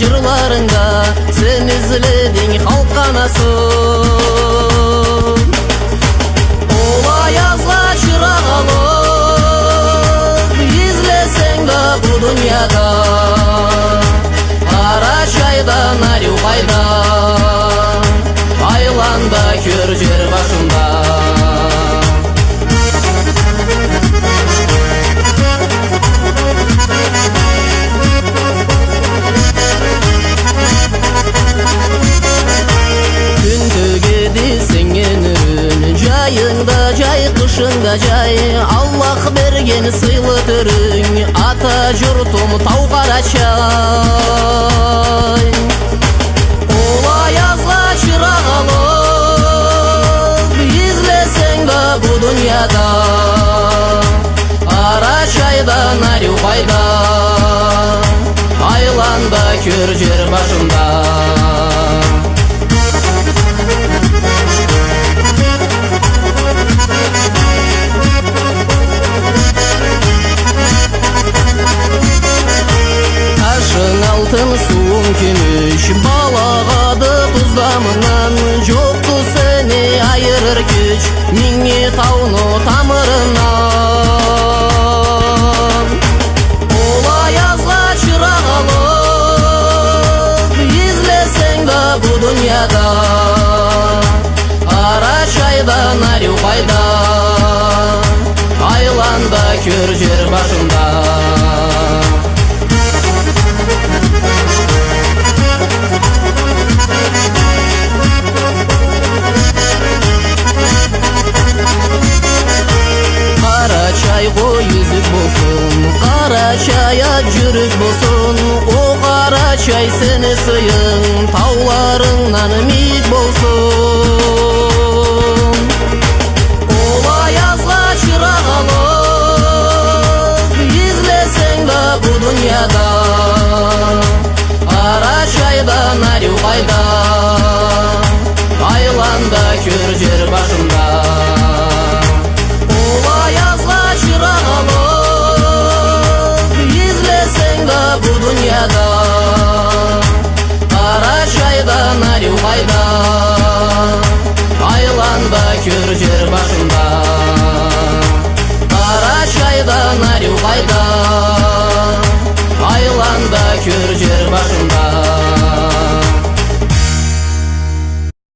жырларыңда сен изледиң халк канасын. Ол аязга чырак алып излесең да бу дүйнөдө кара чайдан арю пайда айланда көр жер башында. Жайыңда жай, кышыңда жай, Аллах берген сыйлы түрүң, ата журтум тау Карачай. Ол аязга чырак алып излесең да бу дүйнөдө Карачайдан арю пайда айланда көр жер башында. Алтын суың күмүш балагады туздамынан, жокту сени айырыр күч миңи тауну тамырынан. Ол аязга чырак алып излесең да бу дүйнөдө Карачайдан арю пайда айланда көр жер башында. Ой yüzük bolsun, Карачая жүрүк болsun, о Карачай сени сыйың, тауларыңнан миик болsun. Ол аязга чырак алып излесең да бу дүйнөдө Карачайдан арю пайда айланда көр жер башында. Карачайдан арю пайда айланда көр жер башында. Карачайдан арю пайда айланда көр жер башында.